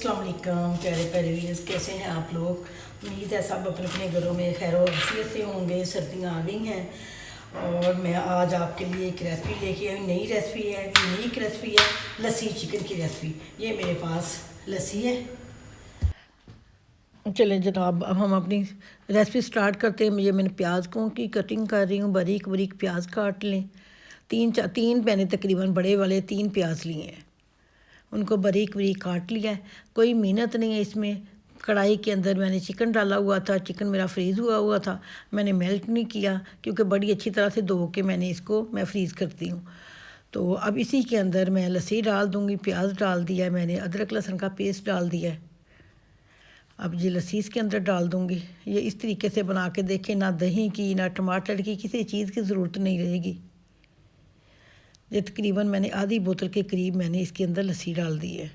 अस्सलाम वालेकुम प्यारे प्यारे व्यूअर्स, कैसे हैं आप लोग। उम्मीद है सब अपने अपने घरों में खैर और आफियत से होंगे। सर्दियाँ आ गई हैं और मैं आज आपके लिए एक रेसिपी लेके आई। नई रेसिपी है, यूनिक रेसिपी है, लस्सी चिकन की रेसिपी। ये मेरे पास लस्सी है। चलें जनाब, अब हम अपनी रेसिपी स्टार्ट करते हैं। मैंने प्याज को की कटिंग कर रही हूँ, बारीक बारीक प्याज काट लें। तीन मैंने तकरीबन बड़े वाले 3 प्याज लिए हैं, उनको बारीक बारीक काट लिया है। कोई मेहनत नहीं है इसमें। कढ़ाई के अंदर मैंने चिकन डाला हुआ था, चिकन मेरा फ्रीज़ हुआ था। मैंने मेल्ट नहीं किया क्योंकि बड़ी अच्छी तरह से धो के मैं फ्रीज़ करती हूँ। तो अब इसी के अंदर मैं लस्सी डाल दूँगी, प्याज डाल दिया है मैंने, अदरक लहसुन का पेस्ट डाल दिया है। अब ये लस्सी इसके अंदर डाल दूँगी। ये इस तरीके से बना के देखें, ना दही की ना टमाटर की किसी चीज़ की ज़रूरत नहीं रहेगी। ये तकरीबन मैंने आधी बोतल के करीब मैंने इसके अंदर लस्सी डाल दी है।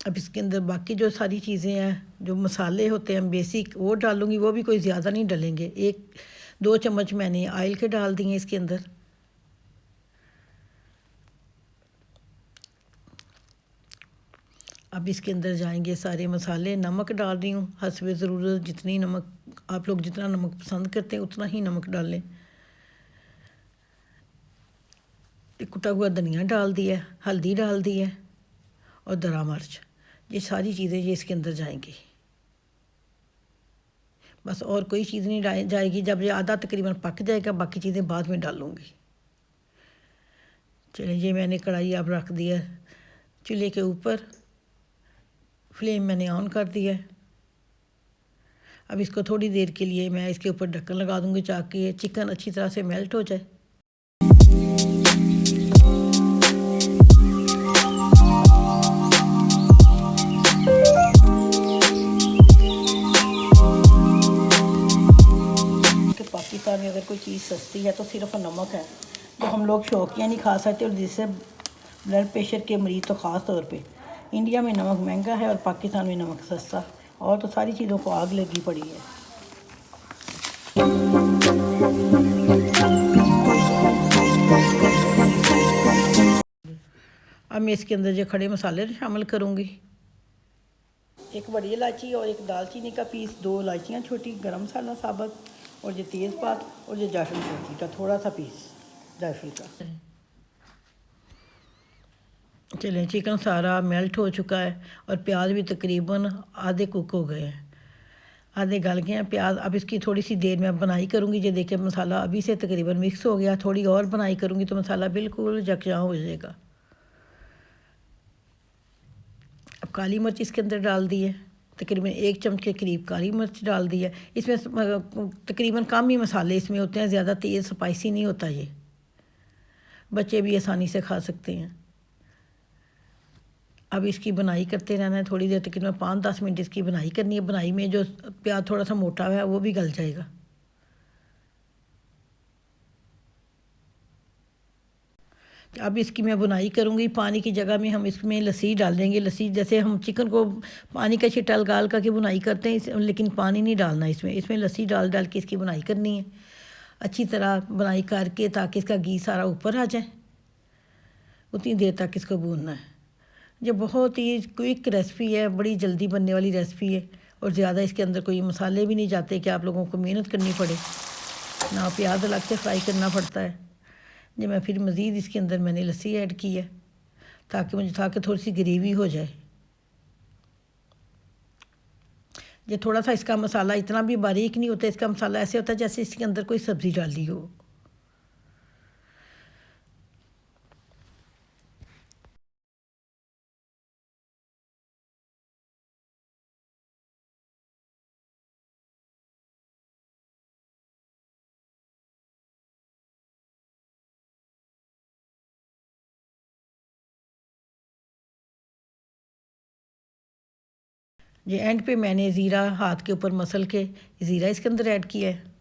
अब इसके अंदर बाकी जो सारी चीज़ें हैं, जो मसाले होते हैं बेसिक, वो डालूँगी। वो भी कोई ज़्यादा नहीं डालेंगे। 1-2 चम्मच मैंने ऑयल के डाल दिए इसके अंदर। अब इसके अंदर जाएंगे सारे मसाले। नमक डाल रही हूँ हस्बे ज़रूरत, जितनी नमक आप लोग जितना नमक पसंद करते हैं उतना ही नमक डालें। कुटा हुआ धनिया डाल दिया है, हल्दी डाल दी है और दरा मिर्च। ये सारी चीज़ें ये इसके अंदर जाएंगी। बस और कोई चीज़ नहीं जाएगी। जब ये आधा तकरीबन पक जाएगा बाकी चीज़ें बाद में डालूँगी। चलिए, ये मैंने कढ़ाई अब रख दिया चूल्हे के ऊपर। फ्लेम मैंने ऑन कर दिया है। अब इसको थोड़ी देर के लिए मैं इसके ऊपर ढक्कन लगा दूँगी ताकि चिकन अच्छी तरह से मेल्ट हो जाए। पाकिस्तान में अगर कोई चीज़ सस्ती है तो सिर्फ नमक है, तो हम लोग शौकियाँ नहीं खा सकते, और जिससे ब्लड प्रेशर के मरीज़ तो ख़ास तौर पे। इंडिया में नमक महंगा है और पाकिस्तान में नमक सस्ता, और तो सारी चीज़ों को आग लगी पड़ी है। अब मैं इसके अंदर जो खड़े मसाले शामिल करूँगी। एक बड़ी इलायची और एक दालचीनी का पीस, 2 इलायचियाँ छोटी, गरम मसाला साबुत, और ये तेज़पात और ये जायफल छोटी का थोड़ा सा पीस जायफल का। चलें, चिकन सारा मेल्ट हो चुका है और प्याज भी तकरीबन आधे कुक हो गए हैं, आधे गल गए हैं प्याज। अब इसकी थोड़ी सी देर में बनाई करूँगी। ये देखिए मसाला अभी से तकरीबन मिक्स हो गया। थोड़ी और बनाई करूँगी तो मसाला बिल्कुल यकजां हो जाएगा। अब काली मिर्च इसके अंदर डाल दी है, तकरीबन 1 चम्मच के करीब काली मिर्च डाल दी है। इसमें तकरीबन कम ही मसाले इसमें होते हैं, ज़्यादा तेज़ स्पाइसी नहीं होता। ये बच्चे भी आसानी से खा सकते हैं। अब इसकी बनाई करते रहना है थोड़ी देर, तकरीबन 5-10 मिनट इसकी बनाई करनी है। बनाई में जो प्याज थोड़ा सा मोटा है वो भी गल जाएगा। अब इसकी मैं बुनाई करूँगी। पानी की जगह में हम इसमें लस्सी डाल देंगे। लस्सी जैसे हम चिकन को पानी का छिट्टा गाल करके बुनाई करते हैं, लेकिन पानी नहीं डालना इसमें। इसमें लस्सी डाल डाल के इसकी बुनाई करनी है अच्छी तरह बुनाई करके, ताकि इसका घी सारा ऊपर आ जाए। उतनी देर तक इसको भूनना है। ये बहुत ही क्विक रेसिपी है, बड़ी जल्दी बनने वाली रेसिपी है, और ज़्यादा इसके अंदर कोई मसाले भी नहीं जाते कि आप लोगों को मेहनत करनी पड़े, ना प्याज अलग से फ्राई करना पड़ता है। जो मैं फिर मज़ीद इसके अंदर मैंने लस्सी ऐड की है ताकि थोड़ी सी ग्रेवी हो जाए। ये थोड़ा सा इसका मसाला इतना भी बारीक नहीं होता। इसका मसाला ऐसे होता है जैसे इसके अंदर कोई सब्ज़ी डाली हो। ये एंड पे मैंने ज़ीरा हाथ के ऊपर मसल के ज़ीरा इसके अंदर ऐड किया है।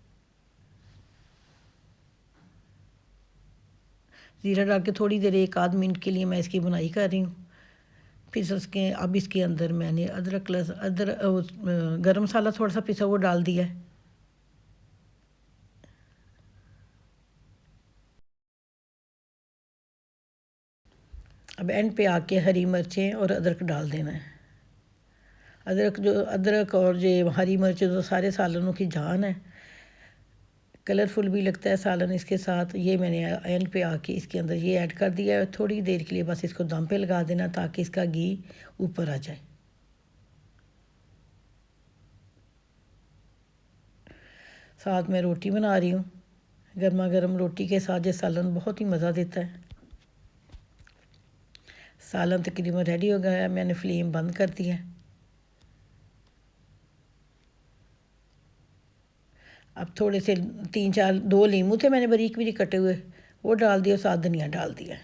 ज़ीरा डाल के थोड़ी देर 1-आध मिनट के लिए मैं इसकी बुनाई कर रही हूँ। फिर अब इसके अंदर मैंने गरम मसाला थोड़ा सा पिसा वो डाल दिया है। अब एंड पे आके हरी मिर्चें और अदरक डाल देना है। अदरक और ये हरी मिर्चें तो सारे सालनों की जान है, कलरफुल भी लगता है सालन इसके साथ। ये मैंने एंड पे आके इसके अंदर ये ऐड कर दिया है। थोड़ी देर के लिए बस इसको दम पे लगा देना ताकि इसका घी ऊपर आ जाए। साथ में रोटी बना रही हूँ, गर्मा गर्म रोटी के साथ ये सालन बहुत ही मज़ा देता है। सालन तकरीबन रेडी हो गया है, मैंने फ्लेम बंद कर दिया है। अब थोड़े से 3-4 2 नींबू थे मैंने बारीक बारीक कटे हुए, वो डाल दिया, साथ धनिया डाल दिया।